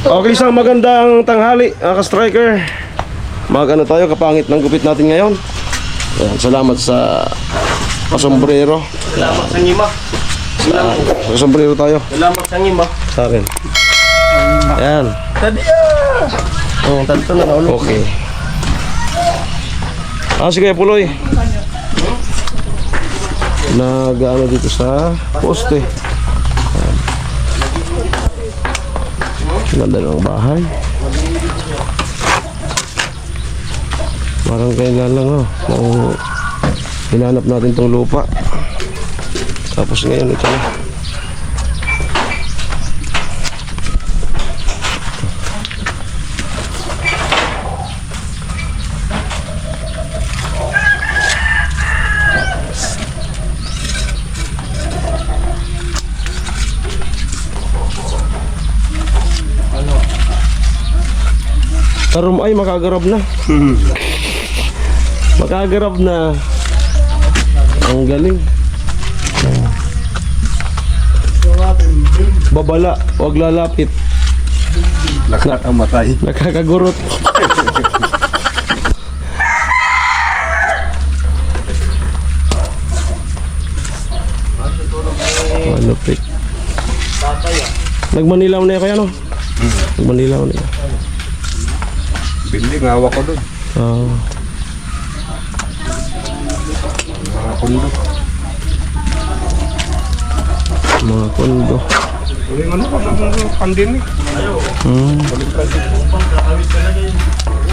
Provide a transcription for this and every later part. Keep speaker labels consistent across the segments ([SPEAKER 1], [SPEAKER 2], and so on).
[SPEAKER 1] Okay, isang magandang tanghali, ka-striker. Magano tayo, kapangit ng gupit natin ngayon. Ayan, salamat sa pasombrero.
[SPEAKER 2] Salamat sa ngima.
[SPEAKER 1] Sa sombrero tayo.
[SPEAKER 2] Salamat sa ngima.
[SPEAKER 1] Sa akin. Ayan.
[SPEAKER 2] Tadiya! Oh, tanto na naulo.
[SPEAKER 1] Okay. Sige, Puloy. Nag-ano dito sa poste. Ganda ng bahay. Parang kailan lang nung hinanap natin tong lupa. Tapos ngayon ito na. Karum ay makagarab na. Makagarab na. Ang galing. Babala, wag lalapit.
[SPEAKER 2] Nakakamatay.
[SPEAKER 1] Nakakagurot. Malupit. Nagmanilaw na kaya no? Nagmanilaw na.
[SPEAKER 2] Bili, ngawa ko doon. Mga kondo.
[SPEAKER 1] Mga kondo.
[SPEAKER 2] Uling ano pa ng pandemic? Balik pa siya.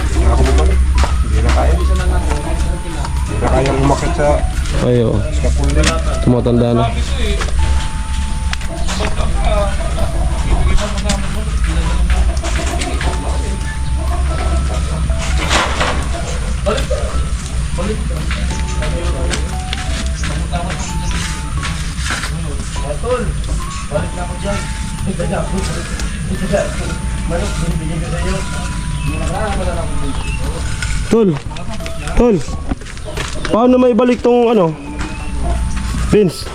[SPEAKER 2] Hindi ako bumalik. Hindi na kaya. Hindi na kaya umakit sa
[SPEAKER 1] Ayo,
[SPEAKER 2] scaffolding.
[SPEAKER 1] tumatanda na. Tol, tol. Paano may balik tong ano? Vince.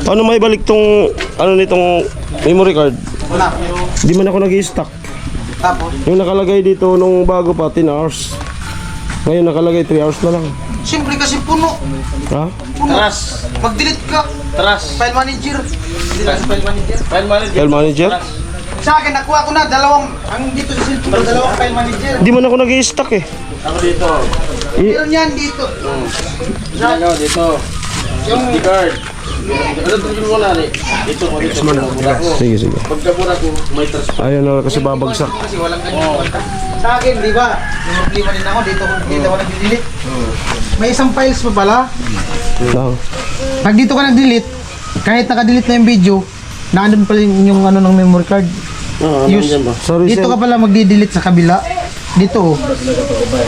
[SPEAKER 1] Paano may balik tong ano nitong memory card?
[SPEAKER 3] Wala.
[SPEAKER 1] Di man ako nag-i-stock.
[SPEAKER 3] Tapos,
[SPEAKER 1] Yung nakalagay dito nung bago pa 10 hours. Ngayon nakalagay 3 hours na lang.
[SPEAKER 3] siyempre kasi puno.
[SPEAKER 1] Ha?
[SPEAKER 3] Puno.
[SPEAKER 2] Tras.
[SPEAKER 3] Mag-delete ka.
[SPEAKER 2] Tras.
[SPEAKER 3] File manager.
[SPEAKER 2] Tras. File manager. File manager.
[SPEAKER 1] File manager?
[SPEAKER 3] Sa akin, nakuha ko na dalawang, ang dito sa cellphone, dalawang file manager.
[SPEAKER 1] Di man ako nag-i-stock eh.
[SPEAKER 2] Ako dito.
[SPEAKER 3] Meron yan dito.
[SPEAKER 2] Ano dito?
[SPEAKER 3] Yung
[SPEAKER 2] SD card. Ano dito mo na rin? Dito ko dito. Mura ko.
[SPEAKER 1] Sige, sige.
[SPEAKER 2] Pagkabura ko, may tras.
[SPEAKER 1] Ayun na kasi babagsak.
[SPEAKER 3] kasi walang ganyan. Sa akin, di ba? Yung problema din ako, dito ako nag-delete. May isang files pa pala.
[SPEAKER 1] Lang.
[SPEAKER 3] Pag dito ka nag-delete, kahit naka-delete na yung video, naandun pa rin yung ano ng memory card. Use.
[SPEAKER 1] Sorry,
[SPEAKER 3] Dito
[SPEAKER 1] sir.
[SPEAKER 3] ka pala magdi-delete sa kabila. Dito,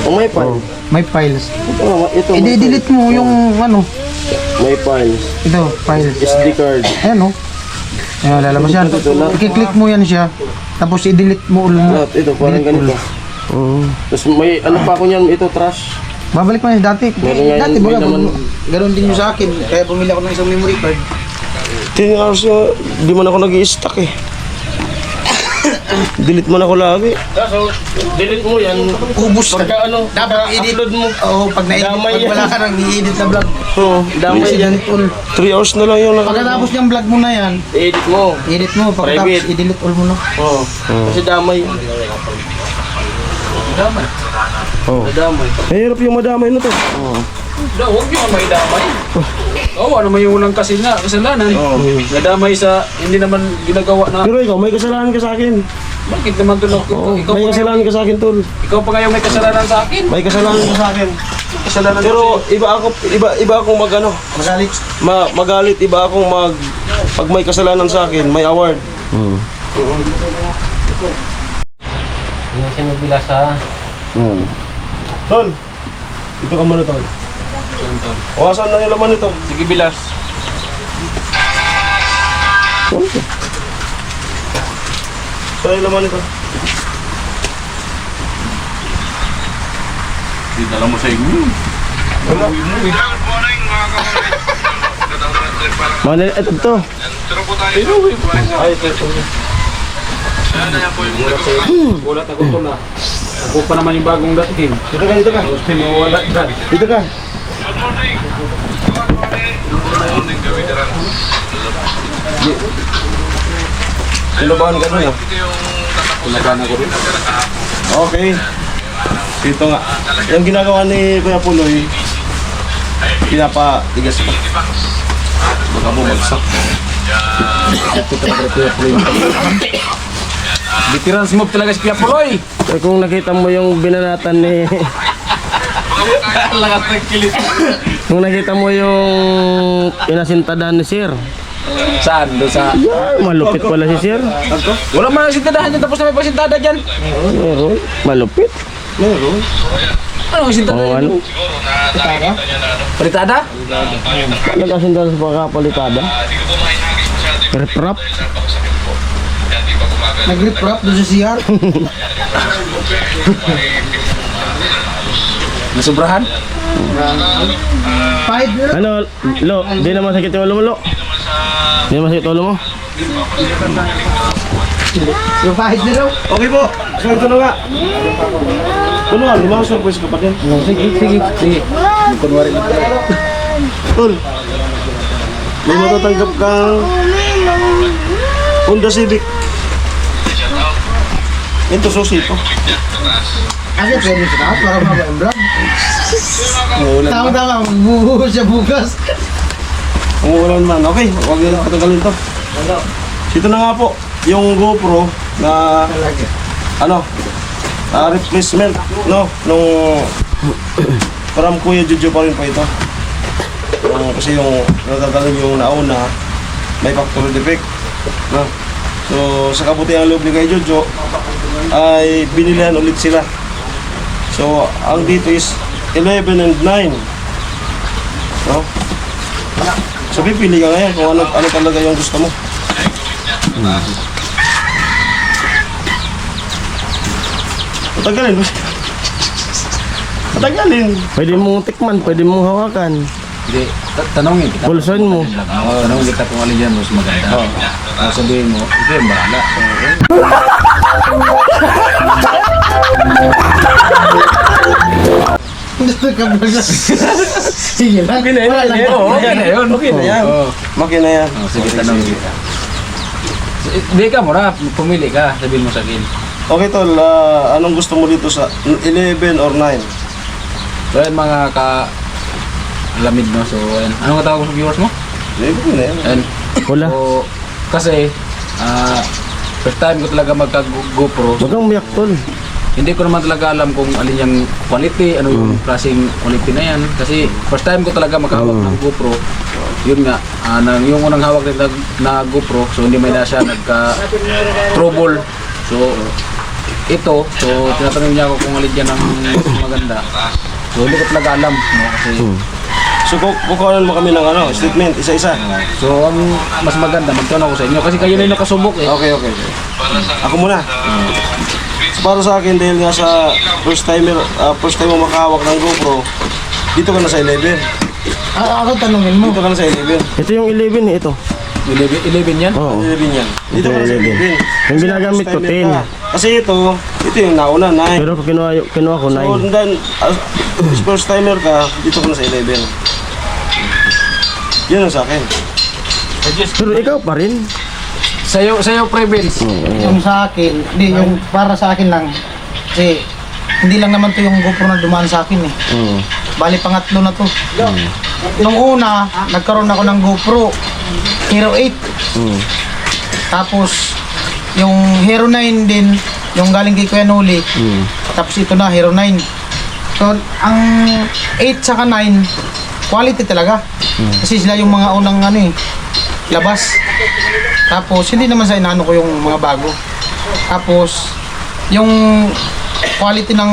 [SPEAKER 2] Oh, may file.
[SPEAKER 3] may files.
[SPEAKER 2] Oh, ito. may
[SPEAKER 3] I-delete mo yung ano,
[SPEAKER 2] file. May files.
[SPEAKER 3] ito, files.
[SPEAKER 2] SD card.
[SPEAKER 3] Ayan o. Ayan, lalabas yan. I-click mo yan siya. Tapos i-delete mo ulit mo.
[SPEAKER 2] Lahat ito, parang
[SPEAKER 3] Delete
[SPEAKER 2] ganito.
[SPEAKER 1] Oo.
[SPEAKER 2] Tapos may ano pa ako niyan, ito trash.
[SPEAKER 3] Babalik mo yan dati.
[SPEAKER 2] Meron nga
[SPEAKER 3] Dati
[SPEAKER 2] yun,
[SPEAKER 3] baga,
[SPEAKER 2] may laman.
[SPEAKER 3] ganun din yung sa akin. Kaya bumili ako ng isang memory card.
[SPEAKER 1] 10 hours na, di man ako nag-i-stock eh. Delete mo na ako lagi.
[SPEAKER 2] So, delete mo yan.
[SPEAKER 3] Ubus ka.
[SPEAKER 2] Pagka ano,
[SPEAKER 3] Dapat edit.
[SPEAKER 2] upload mo.
[SPEAKER 3] Oo, pag na-edit,
[SPEAKER 2] Damay
[SPEAKER 3] pag
[SPEAKER 2] yan.
[SPEAKER 3] wala ka nang i-edit na vlog.
[SPEAKER 2] Oo, damay yan.
[SPEAKER 1] 3 hours na lang yung
[SPEAKER 3] Pagkatapos niyang vlog mo na yan,
[SPEAKER 2] I-edit mo.
[SPEAKER 3] edit mo. Pagkatapos
[SPEAKER 2] Private.
[SPEAKER 3] i-delete all mo na.
[SPEAKER 2] Oo. Kasi damay. Damay.
[SPEAKER 1] Oh.
[SPEAKER 2] Damay.
[SPEAKER 1] Mahirap yung madamay na to.
[SPEAKER 4] Huwag nyo may damay. Oo, ano may unang kasalanan. Nadamay sa hindi naman ginagawa na.
[SPEAKER 1] Pero ikaw, may kasalanan ka sa akin.
[SPEAKER 4] Bakit naman tulog?
[SPEAKER 1] Oo,
[SPEAKER 4] Ikaw,
[SPEAKER 1] may kasalanan ka sa akin, tol.
[SPEAKER 4] ikaw pa ngayon may kasalanan sa akin.
[SPEAKER 1] May kasalanan ka sa akin.
[SPEAKER 4] Kasalanan
[SPEAKER 1] Pero iba akong magano,
[SPEAKER 3] Magalit.
[SPEAKER 1] magalit, iba akong pag may kasalanan sa akin, may award.
[SPEAKER 2] Yung sinubila sa...
[SPEAKER 1] Tol, ito ka muna, tol. Asan na yung laman nito?
[SPEAKER 4] Sige, bilas.
[SPEAKER 1] Saan yung laman nito?
[SPEAKER 4] Dala mo sa inyo.
[SPEAKER 1] Mana ito.
[SPEAKER 4] Pero,
[SPEAKER 1] Ay, ito.
[SPEAKER 4] Gulat ako to na. Ako pa naman yung bagong dating.
[SPEAKER 1] Dito ka, dito ka.
[SPEAKER 4] Gusto mo wala dyan.
[SPEAKER 1] Dito ka. Sinubahan ka doon ah.
[SPEAKER 4] Kulaban ako rin.
[SPEAKER 1] Okay. Dito nga. Yung ginagawa ni Kuya Puloy, pinapatigas pa. Baka bumagsak.
[SPEAKER 4] Ito talaga Kuya Puloy. Bitiran si Mob talaga si Kuya Puloy.
[SPEAKER 1] Eh, kung nakita mo yung binanatan ni...
[SPEAKER 4] Lakas ng kilit.
[SPEAKER 1] Kung nakita mo yung pinasintadahan ni Sir.
[SPEAKER 4] Saan? Doon sa...
[SPEAKER 1] Malupit pala si Sir.
[SPEAKER 4] Wala man ang sintadahan dyan tapos na may pasintada dyan.
[SPEAKER 1] Meron. Malupit. Meron.
[SPEAKER 4] Ano ang sintada
[SPEAKER 1] Oh,
[SPEAKER 4] dyan?
[SPEAKER 1] ano?
[SPEAKER 4] Palitada?
[SPEAKER 1] Nagkasindahan sa pagkapalitada. Rep-rap.
[SPEAKER 3] Nag-rip-rap doon sa CR.
[SPEAKER 4] Nasubrahan?
[SPEAKER 3] Pahid na lang.
[SPEAKER 1] Ano, Lo, di naman sakit yung ulo mo, Lo. Di naman sakit yung ulo mo.
[SPEAKER 3] Yung pahid na lang.
[SPEAKER 1] Okay po. So ito na nga. Ano nga, lumang surprise ka pa din.
[SPEAKER 4] Sige. Kunwari na pala.
[SPEAKER 1] Tol, may matatanggap kang Honda Civic. Ito, susi ito.
[SPEAKER 3] Kasi pwede siya na, para mababa yung vlog. Tama-tama, magbubuhos siya bukas.
[SPEAKER 1] Umuulan man. Okay, huwag nyo patagalin to. Ito na nga po, yung GoPro na replacement, no? Nung from Kuya Jojo pa rin po ito. Kasi yung natatalag yung nauna, may factory defect, no? So, sa kabutihan loob ni Kuya Jojo, ay binilihan ulit sila. So, ang dito is 11 and 9. No? So, pipili ka ngayon kung ano talaga yung gusto mo. Patagalin mo. Patagalin. Pwede mong tikman, pwede mong hawakan.
[SPEAKER 4] Hindi, tanongin kita.
[SPEAKER 1] Bulsoin mo.
[SPEAKER 4] Oo, tanongin kita kung alin dyan mas maganda. Oo. Sabihin mo, ito yung bahala.
[SPEAKER 3] Gusto ka ba na? Sige lang.
[SPEAKER 1] Okay na yan.
[SPEAKER 3] Wala lang.
[SPEAKER 4] Oo, okay na yun.
[SPEAKER 1] Okay na yan.
[SPEAKER 4] Oo.
[SPEAKER 1] Okay na yan.
[SPEAKER 4] Sige, tanongin kita. Hindi ka muna, pumili ka, sabihin mo sa akin.
[SPEAKER 1] Okay tol, anong gusto mo dito sa 11 or 9?
[SPEAKER 4] So yan mga ka-alamid no, so yan. Anong katawag mo sa viewers mo?
[SPEAKER 1] 11 na yan.
[SPEAKER 4] Yan.
[SPEAKER 1] Wala.
[SPEAKER 4] So, kasi, first time ko talaga magka-GoPro.
[SPEAKER 1] Huwag kang umiyak tol.
[SPEAKER 4] Hindi ko naman talaga alam kung alin yung quality, ano yung klaseng quality na yan. Kasi first time ko talaga makahawak ng GoPro. Yun nga, yung unang hawak din na GoPro, so hindi may na siya nagka-trouble. So, ito, so tinatanong niya ako kung alin dyan ang maganda. So, hindi ko talaga alam. No? Kasi,
[SPEAKER 1] So kukuhanan mo kami ng statement, isa-isa.
[SPEAKER 4] so, ang mas maganda, magtanong ako sa inyo. Kasi kayo na yung nakasubok eh.
[SPEAKER 1] Okay. Ako muna. So, para sa akin, dahil nga sa first time mo makahawak ng GoPro, dito ka na sa 11.
[SPEAKER 3] Ako tanungin mo.
[SPEAKER 1] Dito ka na sa 11.
[SPEAKER 5] Ito yung 11 eh, ito.
[SPEAKER 4] 11 yan?
[SPEAKER 5] Oo.
[SPEAKER 1] 11 yan. Dito ka na sa 11.
[SPEAKER 5] Yung ginagamit ko, 10.
[SPEAKER 1] Kasi ito yung nauna, 9.
[SPEAKER 5] Pero pag kinuha ko,
[SPEAKER 1] So
[SPEAKER 5] 9.
[SPEAKER 1] then, as first timer ka, dito ka na sa 11. Yun ang sa akin.
[SPEAKER 5] Pero ikaw pa rin.
[SPEAKER 4] Sa'yo, pre Vince.
[SPEAKER 3] Yung sa akin, hindi, yung para sa akin lang. Kasi, hindi lang naman to yung GoPro na dumaan sa akin eh. Bali, pangatlo na to. Nung una, nagkaroon ako ng GoPro Hero 8. Tapos, yung Hero 9 din, yung galing kay Kuya Noli. Tapos ito na, Hero 9. So, ang 8 saka 9, quality talaga. Kasi sila yung mga unang labas. Tapos, hindi naman sa inaano ko yung mga bago. Tapos, yung quality ng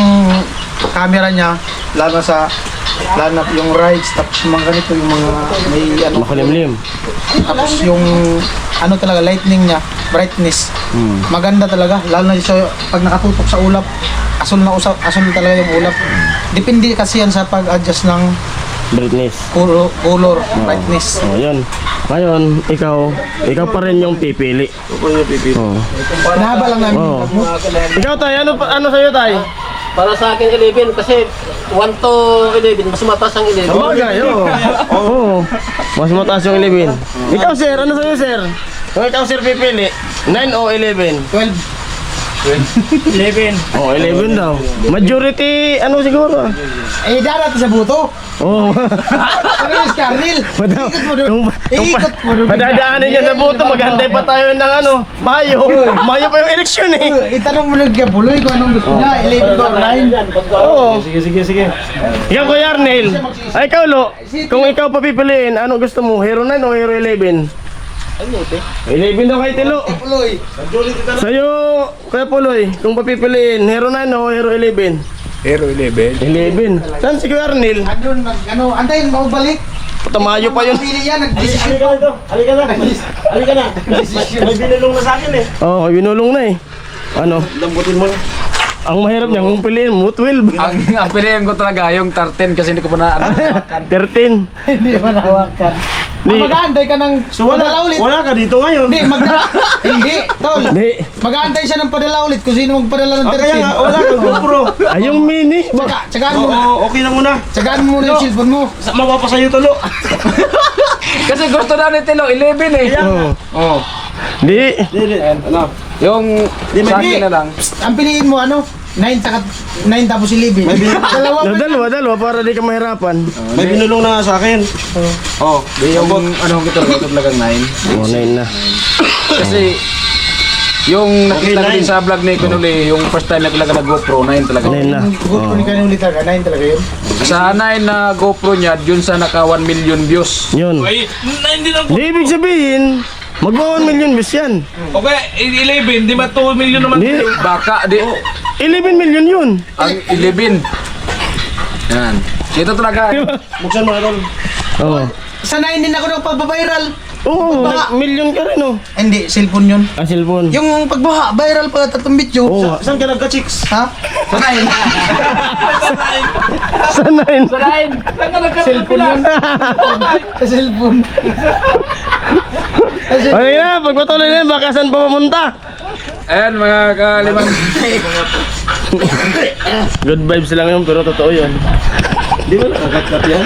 [SPEAKER 3] camera niya, lalo na yung rides, tapos yung mga ganito, yung mga may
[SPEAKER 5] Makulimlim.
[SPEAKER 3] tapos yung talaga, lightning niya, brightness, maganda talaga, lalo na sa pag nakatutok sa ulap, asul na talaga yung ulap. Depende kasi yan sa pag-adjust ng
[SPEAKER 5] Brightness.
[SPEAKER 3] color, brightness.
[SPEAKER 5] Oh, yun. Ngayon, ikaw pa rin yung pipili.
[SPEAKER 1] Ito po yung pipili.
[SPEAKER 5] Oh.
[SPEAKER 3] Pinahaba lang namin
[SPEAKER 5] Oh.
[SPEAKER 3] yung vlog mo.
[SPEAKER 5] Ikaw tay, ano sa'yo tay?
[SPEAKER 6] Para sa akin 11 kasi 1 to 11 mas mataas ang 11.
[SPEAKER 5] Sabagay, oo. Oo. Mas mataas yung 11. Ikaw sir, ano sa'yo sir? Kung ikaw sir pipili, 9 o 11?
[SPEAKER 3] 12.
[SPEAKER 5] 11. Oh, 11 daw. Majority, ano siguro?
[SPEAKER 3] Eh, darat sa buto.
[SPEAKER 5] Oo.
[SPEAKER 3] Ano yung Scarnil? Ikot mo doon. Ikot mo doon.
[SPEAKER 5] Madadaanin niya sa buto, maghantay pa tayo ng ano, Mayo. Mayo pa yung eleksyon eh.
[SPEAKER 3] Itanong mo lang kay Buloy kung anong gusto niya. 11 or 9.
[SPEAKER 5] Oo.
[SPEAKER 1] Sige.
[SPEAKER 5] Ikaw Kuya Arnel. Ay ikaw Lo, kung ikaw papipiliin, ano gusto mo? Hero 9 o Hero 11? 11 daw kay Tilo.
[SPEAKER 3] Buloy.
[SPEAKER 5] Sa'yo, Kuya Puloy, kung papipiliin, Hero 9 o Hero 11?
[SPEAKER 2] Hero 11.
[SPEAKER 5] 11. Saan si Kuya Arnel?
[SPEAKER 3] Andun, antayin, magbalik.
[SPEAKER 5] Tamayo pa yun.
[SPEAKER 3] Pili yan, nag-desisyon pa.
[SPEAKER 1] Halika na. May binilong na sa akin eh.
[SPEAKER 5] Oo, oh, binulong na eh. Ano?
[SPEAKER 1] Lambutin mo na.
[SPEAKER 5] Ang mahirap niya kung piliin mo, 12.
[SPEAKER 4] Ang pilihan ko talaga yung 13 kasi hindi ko pa na
[SPEAKER 5] 13.
[SPEAKER 3] Hindi pa nahawakan. Mag-aantay ka ng padala ulit.
[SPEAKER 1] Wala ka dito ngayon.
[SPEAKER 3] Hindi, hindi, tol.
[SPEAKER 5] Hindi.
[SPEAKER 3] Mag-aantay siya ng padala ulit kung sino magpadala ng
[SPEAKER 1] Kaya nga,
[SPEAKER 3] 13.
[SPEAKER 1] wala kang GoPro.
[SPEAKER 5] Ay, yung mini.
[SPEAKER 3] Tsagaan mo na.
[SPEAKER 1] Oo, okay na muna.
[SPEAKER 3] Tsagaan mo na yung cellphone mo.
[SPEAKER 1] Mapapasayo tulo.
[SPEAKER 4] kasi gusto na ni Tilo 11 eh.
[SPEAKER 5] Oo.
[SPEAKER 4] Oh.
[SPEAKER 5] Di.
[SPEAKER 1] Ano?
[SPEAKER 4] Yung sa akin na lang.
[SPEAKER 3] Ang piliin mo ano? 9 tapos 11. Dalawa pa.
[SPEAKER 5] Dalawa para di ka mahirapan.
[SPEAKER 1] May binulong na sa akin. Oh,
[SPEAKER 4] Di yung ano ko talagang 9.
[SPEAKER 5] Oh, 9 na.
[SPEAKER 4] Kasi yung nakita ko
[SPEAKER 1] Okay,
[SPEAKER 4] din sa vlog ni Kunuli, yung first time na talaga na GoPro 9 talaga.
[SPEAKER 5] 9 na.
[SPEAKER 3] Ang GoPro ni Kanuli talaga, 9 talaga yun.
[SPEAKER 4] Sa 9 na GoPro niya, yun sa naka 1 million views.
[SPEAKER 5] Yun. Di ibig sabihin, mag-1 million views yan.
[SPEAKER 7] Okay, 11, di ba 2 million naman?
[SPEAKER 5] Di.
[SPEAKER 4] Baka di
[SPEAKER 5] 11 million yun.
[SPEAKER 4] ang 11. Yan. Ito talaga.
[SPEAKER 1] buksan mo na tol.
[SPEAKER 5] Oo.
[SPEAKER 3] Sa 9 din ako nagpapaviral.
[SPEAKER 5] Oo, million ka rin oh.
[SPEAKER 3] Hindi, cellphone yun.
[SPEAKER 5] Ah, cellphone.
[SPEAKER 3] Yung pagbaha, viral pa tatong video.
[SPEAKER 5] Oo.
[SPEAKER 1] Saan ka nagka-chicks?
[SPEAKER 3] Ha?
[SPEAKER 5] Sa 9.
[SPEAKER 3] Cellphone yun. Sa cellphone.
[SPEAKER 5] Okay na, pag patuloy na yun, baka saan pa mamunta?
[SPEAKER 4] Ayan mga kalimang.
[SPEAKER 5] Good vibes lang yun, pero totoo yun.
[SPEAKER 1] Di ba nakakat-kat yan?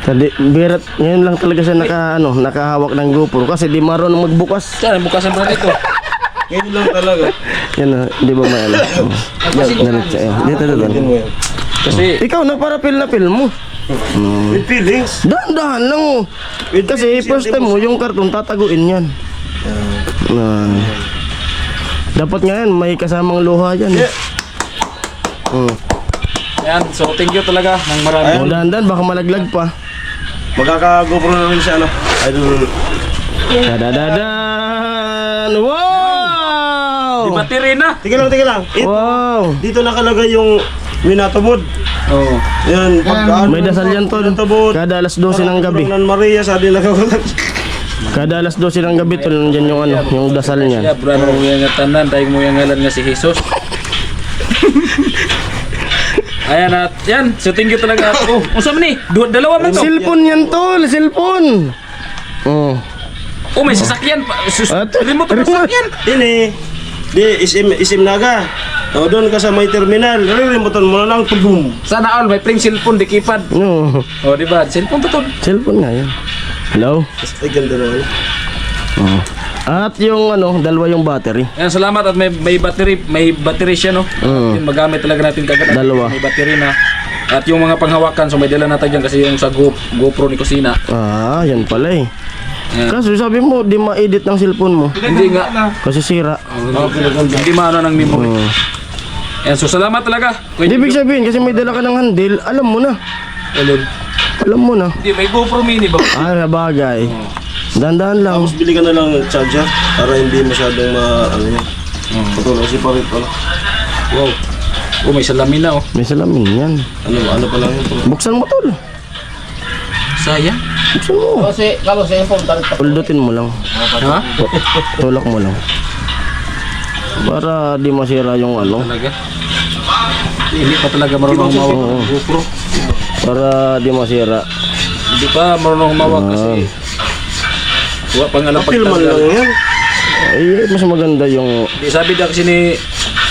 [SPEAKER 5] Tadi, birat, ngayon lang talaga siya nakahawak ng GoPro kasi di marunong magbukas.
[SPEAKER 4] Saan bukasan pa dito?
[SPEAKER 1] Ngayon lang talaga.
[SPEAKER 5] Yan na, di ba may ano? Yan, siya. Dito.
[SPEAKER 1] Tingnan mo yan.
[SPEAKER 4] Kasi
[SPEAKER 5] Ikaw na para feel na feel mo.
[SPEAKER 1] With feelings.
[SPEAKER 5] Dahan-dahan lang oh. Kasi first time mo, yung karton tataguin yan. Dapat nga yan, may kasamang luha yan.
[SPEAKER 4] yan, so thank you talaga ng marami.
[SPEAKER 5] Oh, dahan-dahan, baka malaglag pa.
[SPEAKER 1] Magkaka-GoPro na rin siya, ano? Idol.
[SPEAKER 5] Dadadan! Wow!
[SPEAKER 4] Battery na.
[SPEAKER 1] Tika lang.
[SPEAKER 5] Wow!
[SPEAKER 1] Dito nakalagay yung Minato Mod.
[SPEAKER 4] Oo.
[SPEAKER 1] Yan, pag
[SPEAKER 5] May dasal yan tol. Kada alas 12 ng gabi.
[SPEAKER 1] Nan Maria, sabi nagkakalat.
[SPEAKER 5] Kada alas 12 ng gabi tol, nandyan yung ano, yung dasal niyan.
[SPEAKER 4] Ya, brano mo yung tanan, dahil mo yung ngalan nga si Jesus. Ayan at yan, so thank you talaga. Oh, usap ni, dalawa man to.
[SPEAKER 5] Cellphone yan tol, cellphone. Oh.
[SPEAKER 4] Oh, may sasakyan pa.
[SPEAKER 5] At-
[SPEAKER 4] Remote na sasakyan.
[SPEAKER 1] Ini, di isim naga. O doon ka sa may terminal, remotan mo na lang, pagboom.
[SPEAKER 4] Sana all, may pring cellphone, di keypad.
[SPEAKER 5] No,
[SPEAKER 4] Oh, di ba? Cellphone to to.
[SPEAKER 5] cellphone nga yan. Hello?
[SPEAKER 1] Ay, ganda naman.
[SPEAKER 5] Oh. At yung ano, dalawa yung battery.
[SPEAKER 4] Ayan, salamat at may battery siya no. Yun, magamit talaga natin kagad.
[SPEAKER 5] Dalawa.
[SPEAKER 4] May battery na. At yung mga panghawakan, so may dala natin dyan kasi yung sa GoPro ni Kusina.
[SPEAKER 5] Ah, yan pala eh.
[SPEAKER 4] Ayan.
[SPEAKER 5] Kaso sabi mo, di ma-edit ng cellphone mo.
[SPEAKER 4] Hindi nga.
[SPEAKER 5] Kasi sira.
[SPEAKER 4] Hindi maano ng memory.
[SPEAKER 5] Oh.
[SPEAKER 4] Ayan, so salamat talaga.
[SPEAKER 5] Di ibig sabihin, kasi may dala ka ng handle, alam mo na. Alam mo na.
[SPEAKER 7] Hindi, may GoPro Mini ba?
[SPEAKER 5] Ah, bagay. Dandan lang.
[SPEAKER 1] Tapos bili ka na lang ng charger para hindi masyadong ano yun. Patuloy si Parit pala.
[SPEAKER 4] Wow. Oh, may salamin na oh.
[SPEAKER 5] May salamin yan.
[SPEAKER 1] Ano pa lang yun.
[SPEAKER 5] Buksan mo tol.
[SPEAKER 4] Sayang.
[SPEAKER 5] Buksan mo.
[SPEAKER 6] Kasi kalau sa phone
[SPEAKER 5] Puldutin mo lang.
[SPEAKER 4] Ha?
[SPEAKER 5] Tulak mo lang. Para di masira yung ano.
[SPEAKER 4] Talaga. Hindi pa talaga marunong humawak ng GoPro.
[SPEAKER 5] Para di masira.
[SPEAKER 4] Hindi pa marunong humawak kasi wala pang alam
[SPEAKER 1] Filman lang
[SPEAKER 4] pagtanggal.
[SPEAKER 1] yan.
[SPEAKER 5] Ay, mas maganda yung
[SPEAKER 4] Di sabi daw kasi ni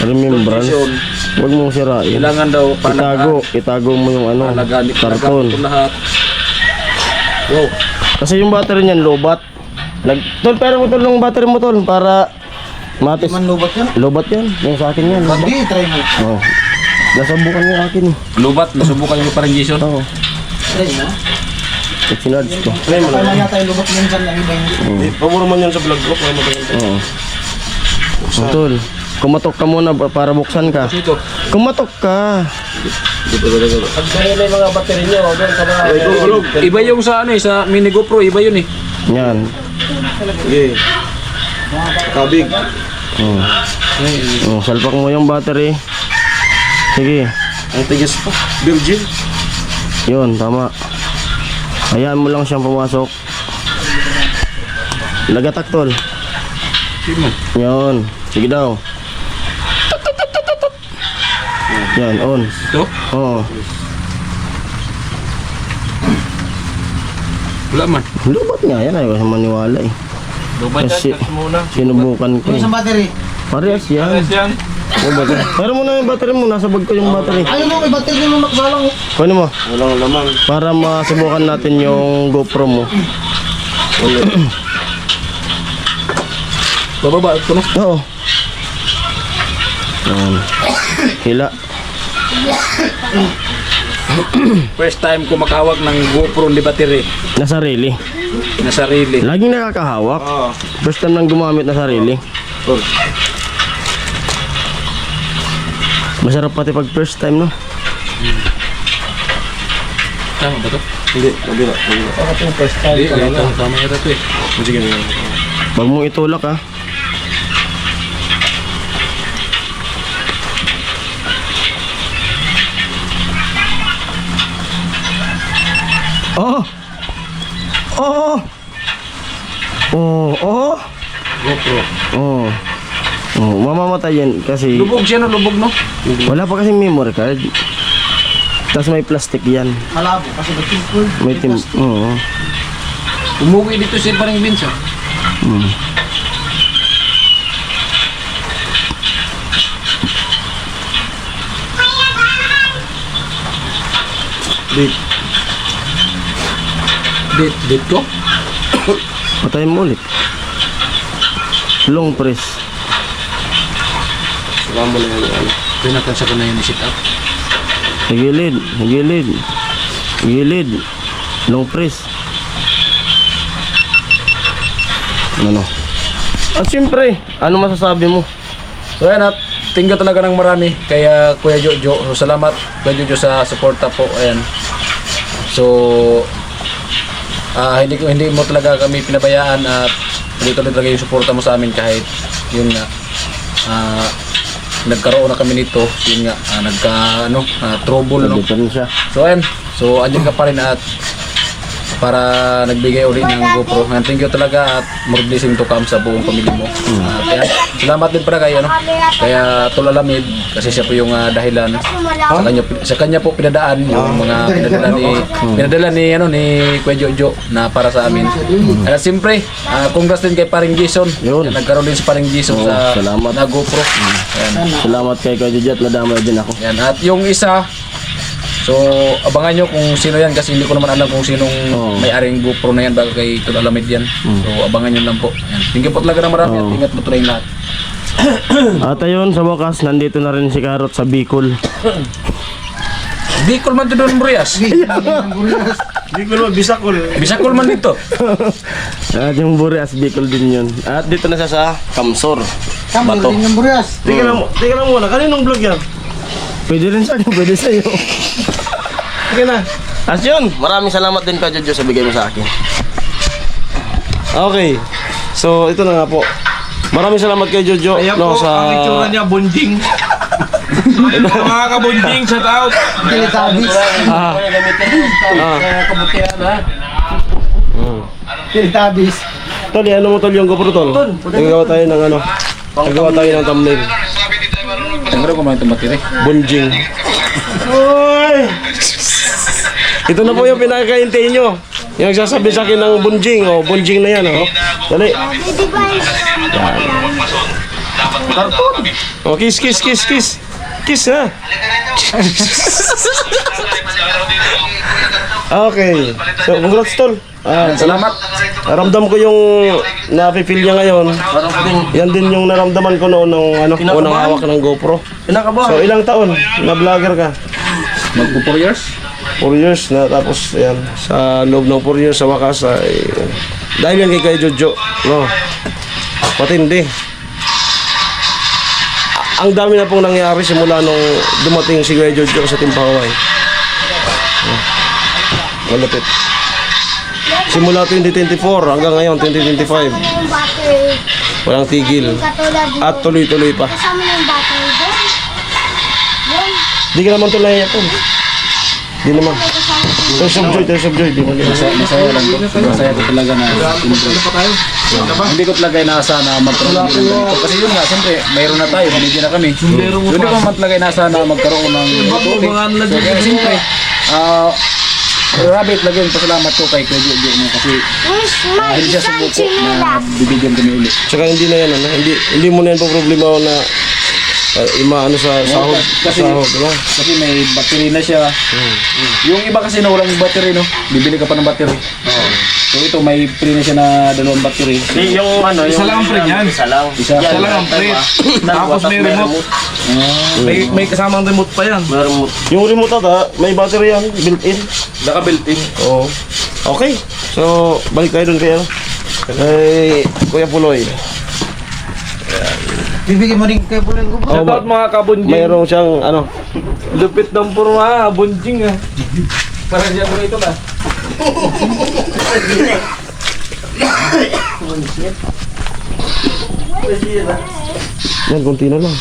[SPEAKER 5] remembrance.
[SPEAKER 4] Vision,
[SPEAKER 5] Huwag mong sirain.
[SPEAKER 4] kailangan daw
[SPEAKER 5] Itago mo yung ano,
[SPEAKER 4] palagaan
[SPEAKER 5] karton.
[SPEAKER 4] ito lahat. Wow.
[SPEAKER 5] Kasi yung battery niyan lobat. Tol, pero mo tol yung battery mo tol para matis.
[SPEAKER 3] Man lubat yan.
[SPEAKER 5] Lobat yan. Yung sa akin yan.
[SPEAKER 3] Hindi, try mo.
[SPEAKER 5] Oh. Nasabukan yung akin eh.
[SPEAKER 4] Lubat, nasubukan yung parang Jason.
[SPEAKER 5] Oo.
[SPEAKER 3] Try mo.
[SPEAKER 5] At sinarge ko.
[SPEAKER 1] Try mo
[SPEAKER 3] Kaya
[SPEAKER 1] lang.
[SPEAKER 3] yata yung lubat minsan na iba yung...
[SPEAKER 1] Paburo man yan sa vlog ko. Para matagal.
[SPEAKER 5] Oo. Oh, tol, kumatok ka muna para buksan ka.
[SPEAKER 4] Ito.
[SPEAKER 5] Kumatok ka.
[SPEAKER 6] Pagdahin na yung mga battery nyo doon sa mga...
[SPEAKER 1] Ay, gulog.
[SPEAKER 4] Iba yung sa ano eh, sa mini GoPro, iba yun eh.
[SPEAKER 5] Yan.
[SPEAKER 1] Sige. Kabig.
[SPEAKER 5] Oh. Oh, salpak mo yung battery. Sige.
[SPEAKER 1] Ang tigas pa. Virgin.
[SPEAKER 5] Yun, tama. Hayaan mo lang siyang pumasok. Lagatak tol. Yun. Sige daw. Yan, on.
[SPEAKER 4] Ito?
[SPEAKER 5] Oo.
[SPEAKER 4] Wala man.
[SPEAKER 5] Lubat nga yan. Ayaw sa maniwala eh.
[SPEAKER 7] Lubat
[SPEAKER 5] Kasi
[SPEAKER 7] yan, touch muna.
[SPEAKER 5] sinubukan ko
[SPEAKER 3] Yung
[SPEAKER 5] eh.
[SPEAKER 3] isang battery.
[SPEAKER 5] Parehas yan.
[SPEAKER 7] Yes, yan.
[SPEAKER 5] Pero muna yung battery mo. Nasa bag ko yung battery.
[SPEAKER 3] Ayun mo, may battery nung nakasalang.
[SPEAKER 5] Kunin mo.
[SPEAKER 1] Walang laman.
[SPEAKER 5] Para masubukan natin yung GoPro mo.
[SPEAKER 4] Bababa, ito no?
[SPEAKER 5] Oo. Yan. Hila.
[SPEAKER 4] First time ko makahawak ng GoPro ni battery
[SPEAKER 5] Na sarili.
[SPEAKER 4] na sarili.
[SPEAKER 5] Laging nakakahawak.
[SPEAKER 1] Ah.
[SPEAKER 5] First time nang gumamit na sarili. Masarap pati pag first time, no?
[SPEAKER 4] Tama ba ito?
[SPEAKER 1] Hindi. Kabila. Kabila.
[SPEAKER 4] Hindi, ito. Tama yata ito eh.
[SPEAKER 1] Sige na.
[SPEAKER 5] Wag mong itulak, ha? Oh! Oh! Oh! Oh!
[SPEAKER 4] GoPro.
[SPEAKER 5] Oh! Oh, mamamatay yan kasi
[SPEAKER 4] Lubog siya no, lubog no?
[SPEAKER 5] wala pa kasing memory card. Tapos may plastic yan.
[SPEAKER 3] Malabo kasi battery full.
[SPEAKER 5] May tim... Oo.
[SPEAKER 4] Umuwi dito si parang Vince ah.
[SPEAKER 1] Date.
[SPEAKER 4] Date ko?
[SPEAKER 5] Patayin mo ulit. Long press.
[SPEAKER 1] Saka mo lang yan.
[SPEAKER 4] Pinakansya ko na yun i-sit up.
[SPEAKER 5] Gilid. Gilid. Gilid. Long press. Ano? At siyempre, ano masasabi mo?
[SPEAKER 4] So ayan at thank you talaga ng marami kaya Kuya Jojo. So salamat Kuya Jojo sa suporta po. Ayan. So hindi mo talaga kami pinabayaan at tuloy-tuloy talaga yung suporta mo sa amin kahit yun nga nagkaroon na kami nito, yun nga trouble no.
[SPEAKER 5] Diferensya.
[SPEAKER 4] So ayan, so andyan ka pa rin at para nagbigay ulit ng GoPro. And thank you talaga at more blessing to come sa buong pamilya mo. At ayan, salamat din para kay kaya Tulalamid kasi siya po yung dahilan sa kanya po pinadaan yung mga pinadala ni Kuya Jojo na para sa amin. At siyempre, congrats din kay Paring Jason.
[SPEAKER 5] Yun.
[SPEAKER 4] Nagkaroon din si Paring Jason sa
[SPEAKER 5] salamat.
[SPEAKER 4] na GoPro. Ayan.
[SPEAKER 5] Salamat kay Kajujat, nadamay din ako.
[SPEAKER 4] Yan. At yung isa, so abangan nyo kung sino yan kasi hindi ko naman alam kung sinong may-aring GoPro na yan bago kay Tulalamid yan. So abangan nyo lang po. Yan. Thank you po talaga ng marami at ingat mo tuloy lahat.
[SPEAKER 5] At ayun, sa wakas, nandito na rin si Karot sa Bicol.
[SPEAKER 4] Bicol man to doon, Brias.
[SPEAKER 1] Hindi ko naman bisakol.
[SPEAKER 4] Bisakol man dito.
[SPEAKER 5] At yung Boreas, Bicol din yun. At dito na siya sa Kamsor.
[SPEAKER 3] Bato. Rin ng Burias.
[SPEAKER 1] Tingnan lang muna. Kaninong vlog yan?
[SPEAKER 5] Pwede rin sa akin, pwede sa'yo.
[SPEAKER 1] Sige na.
[SPEAKER 5] As yun, maraming salamat din ka Jojo sa bigay mo sa akin.
[SPEAKER 1] Okay. So, ito na nga po. Maraming salamat kay Jojo.
[SPEAKER 7] Ayan po, ang itsura niya, bunjing. Mga kabunjing, shout out.
[SPEAKER 3] Teletubbies.
[SPEAKER 6] Kabutihan ha.
[SPEAKER 3] Teletubbies.
[SPEAKER 1] Tol, ano mo tol yung GoPro tol? Nagawa tayo ng ano? Nagawa tayo ng thumbnail.
[SPEAKER 4] Siyempre ko man ito matiri.
[SPEAKER 1] Bunjing. Uy! Ito na po yung pinakakaintay nyo. Yung nagsasabi sa akin ng bunjing. Oh, bunjing na yan. Oh. Dali. Oh, kiss, kiss, kiss, kiss. Kiss na. Okay. So, congrats, tol.
[SPEAKER 4] Salamat.
[SPEAKER 1] Naramdam ko yung nafe-feel niya ngayon. Yan din yung naramdaman ko noon ng unang hawak ng GoPro. So, ilang taon na vlogger ka?
[SPEAKER 4] Magpo 4 years.
[SPEAKER 1] 4 years na, tapos yan, sa loob ng 4 years sa wakas ay dahil yan kay Jojo, no, patindi. Ang dami na pong nangyari simula nung dumating si Kuya Jojo sa Team Paway. Malapit. Simula 2024 hanggang ngayon 2025, walang tigil at tuloy-tuloy pa.
[SPEAKER 8] Kasama na yung battery doon. Yun.
[SPEAKER 1] Di ka naman tulay yan. Di naman. Tears of joy, di mo
[SPEAKER 4] Masaya lang ko. Masaya ko talaga na hindi ko talaga inaasahan na magkaroon ng ganito. Kasi yun nga, siyempre, mayroon na tayo, binigyan na kami. Hindi ko man talaga inaasahan na magkaroon ng tubig. So kaya siyempre, grabe talaga yung pasalamat ko kay Kuya Jojo mo kasi hindi siya sumuko na bibigyan kami ulit.
[SPEAKER 1] Tsaka hindi na yan, hindi mo na yan po problema na imaano sa sahod.
[SPEAKER 4] Kasi,
[SPEAKER 1] diba?
[SPEAKER 4] kasi may battery na siya. Yung iba kasi na walang battery, no? Bibili ka pa ng battery. So ito, may free na siya na 2 battery.
[SPEAKER 7] Yung ano,
[SPEAKER 2] Isa lang ang pre niyan.
[SPEAKER 7] Isa lang.
[SPEAKER 4] Isa
[SPEAKER 7] Lang ang pre. Tapos may remote. May kasamang remote pa yan.
[SPEAKER 1] Yung remote ata, may battery yan, built-in.
[SPEAKER 7] Naka-built-in.
[SPEAKER 1] Oo. Okay. So, balik tayo dun kay Kuya Puloy.
[SPEAKER 3] Bibigyan mo rin kayo po ng GoPro.
[SPEAKER 1] Oh,
[SPEAKER 7] Shoutout mga kabunjing.
[SPEAKER 1] mayroong siyang
[SPEAKER 7] Lupit ng purma, bunjing ah. Parang siya ko ito ba?
[SPEAKER 1] yan, konti na lang.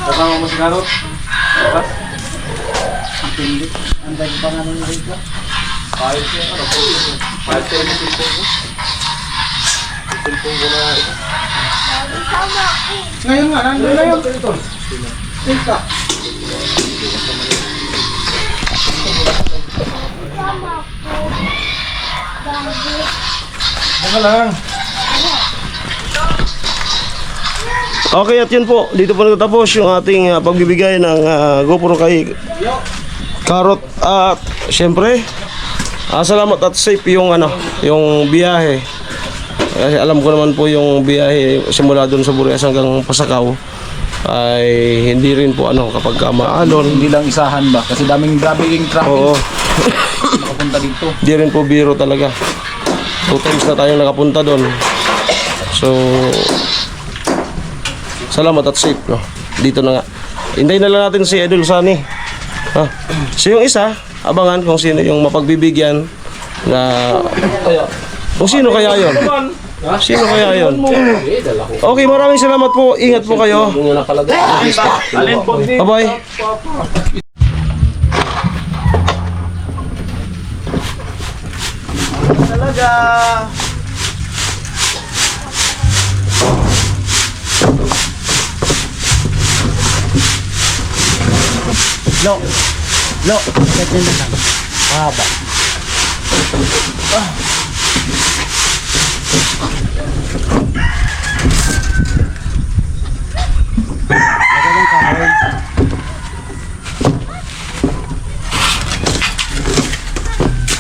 [SPEAKER 7] Kasama mo si Karot.
[SPEAKER 3] Ngayon nga, nandun na yun.
[SPEAKER 1] Okay, at yun po, dito po nagtatapos yung ating pagbibigay ng GoPro kay Karot. At syempre, salamat at safe yung yung biyahe. Kasi alam ko naman po yung biyahe simula doon sa Burias hanggang Pasakaw ay hindi rin po kapag maalon.
[SPEAKER 4] Hindi lang isahan ba? Kasi daming traffic
[SPEAKER 1] Oo,
[SPEAKER 4] nakapunta dito.
[SPEAKER 1] di rin po biro talaga. 2 times na tayong nakapunta doon. So, salamat at safe, no? Dito na nga. Hintayin na lang natin si Idol Sunny. So yung isa, abangan kung sino yung mapagbibigyan na... Kung sino kaya yon? Sino kaya yon? Okay, maraming salamat po. Ingat po kayo. Bye-bye.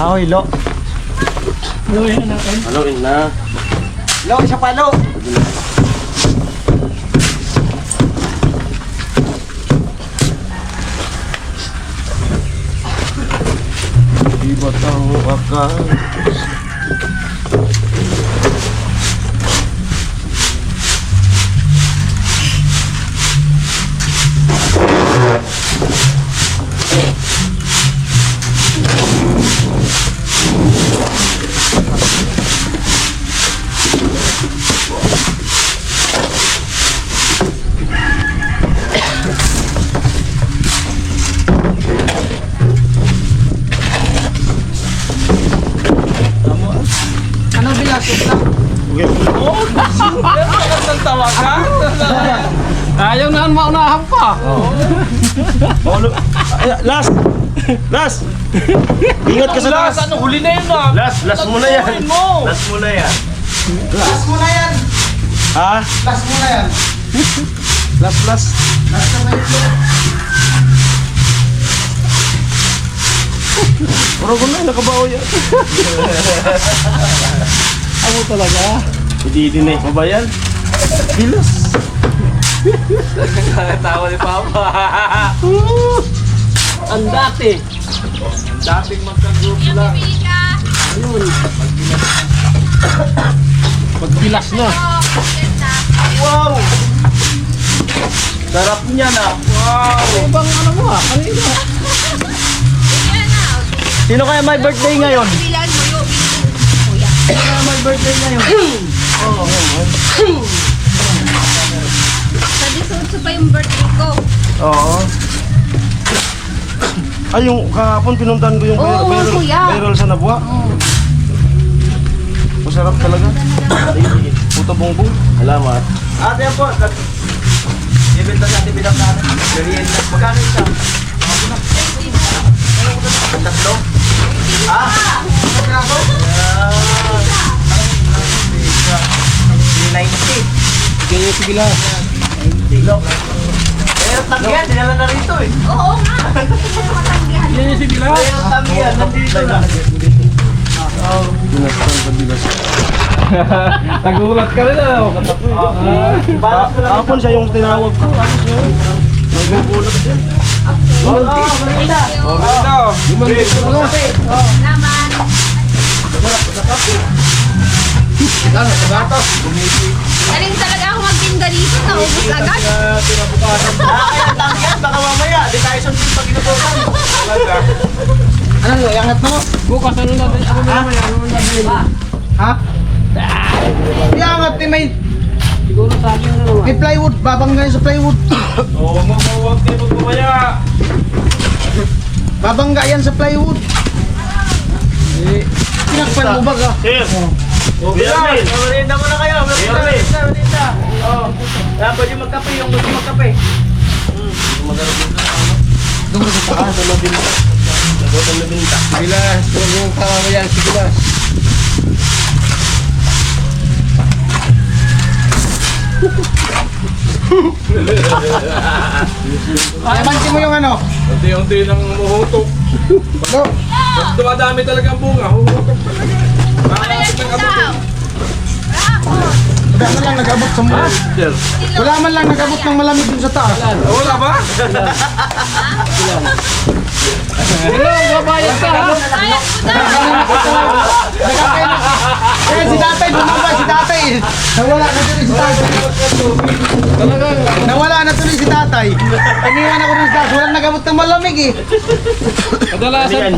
[SPEAKER 3] Ahoy, Lo.
[SPEAKER 7] Haluin na.
[SPEAKER 3] Lo, isa pa, Lo.
[SPEAKER 1] Iba't ang akal.
[SPEAKER 3] Ano bilasok lang?
[SPEAKER 1] Okay.
[SPEAKER 7] Tawa ka?
[SPEAKER 4] Ayaw na maunahan pa.
[SPEAKER 1] Last! Last! Ingat ka sa last!
[SPEAKER 7] Ano, huli na yun ah.
[SPEAKER 1] Last muna yan. Last muna yan.
[SPEAKER 3] Last muna yan.
[SPEAKER 1] Ha?
[SPEAKER 3] Last muna yan.
[SPEAKER 1] Last.
[SPEAKER 3] Last na ito.
[SPEAKER 1] Puro ko na, nakabaho yan.
[SPEAKER 5] Ako talaga.
[SPEAKER 1] Hindi din eh. Mabayan. Gilas.
[SPEAKER 4] Tawa ni Papa.
[SPEAKER 6] Ang dati.
[SPEAKER 4] Dating magka-group lang.
[SPEAKER 6] Pagbilas na.
[SPEAKER 1] Wow! Sarap niya na.
[SPEAKER 4] Ibang ano mo ah, kanina.
[SPEAKER 5] Sino kaya may birthday ngayon?
[SPEAKER 8] Bilan mo yun.
[SPEAKER 5] May birthday ngayon.
[SPEAKER 8] Sa 18 pa yung birthday ko.
[SPEAKER 1] Oo. Ay, yung kahapon pinuntahan ko yung
[SPEAKER 8] Oo, kuya.
[SPEAKER 1] viral sa Nabua. Masarap talaga. Puto bongbong. Salamat.
[SPEAKER 5] Ate po, ibenta sa ating bilang natin. Merienda. Magkano isa? Tatlo? Ah! Magkano? 390.
[SPEAKER 6] Sige lang.
[SPEAKER 5] Pero tanggihan, dinala na rito eh.
[SPEAKER 8] Oo nga.
[SPEAKER 6] Yan yung sige lang.
[SPEAKER 5] Pero tanggihan, nandito na.
[SPEAKER 4] Nagulat ka rin ah.
[SPEAKER 1] Kahapon siya yung tinawag ko. Nagbubulat siya.
[SPEAKER 8] Naman. Galing talaga ako magtinda dito. Naubos agad.
[SPEAKER 5] Kaya tanggihan, baka mamaya. Di tayo sundin pag inubukan.
[SPEAKER 3] Ano, iangat mo?
[SPEAKER 6] Bukas ano natin? Ako mamaya. Ano natin?
[SPEAKER 3] Ha? Iangat ni may
[SPEAKER 6] Siguro sa akin na naman.
[SPEAKER 3] may plywood. Babangga yun sa plywood.
[SPEAKER 7] Huwag din mamaya.
[SPEAKER 3] Babangga yan sa plywood. Pinakpan mo ba ka?
[SPEAKER 5] Sir. Biyamin. Merienda mo na kayo. Merienda. Oo. Kaya pwede magkape yung gusto magkape.
[SPEAKER 3] Doon ka sa taas.
[SPEAKER 6] Bilas. Huwag yung tama yan. Sige bilas.
[SPEAKER 3] Abanti mo yung ano.
[SPEAKER 7] Unti-unti nang mahutok.
[SPEAKER 3] Go.
[SPEAKER 7] Mas dumadami talaga ang bunga. Huhutok talaga. Makakasip ng abot.
[SPEAKER 3] Wala man lang nag-abot sa mga. Wala man lang nag-abot ng malamig dun sa taas.
[SPEAKER 7] Wala ba?
[SPEAKER 6] Hello, babayad ka ha?
[SPEAKER 8] Ayos mo daw.
[SPEAKER 3] Kaya si tatay, bumaba si tatay. Nawala na tuloy si tatay. Nawala na tuloy si tatay. Iniwan ako dun sa taas. Walang nag-abot ng malamig eh.
[SPEAKER 6] Kadalasan.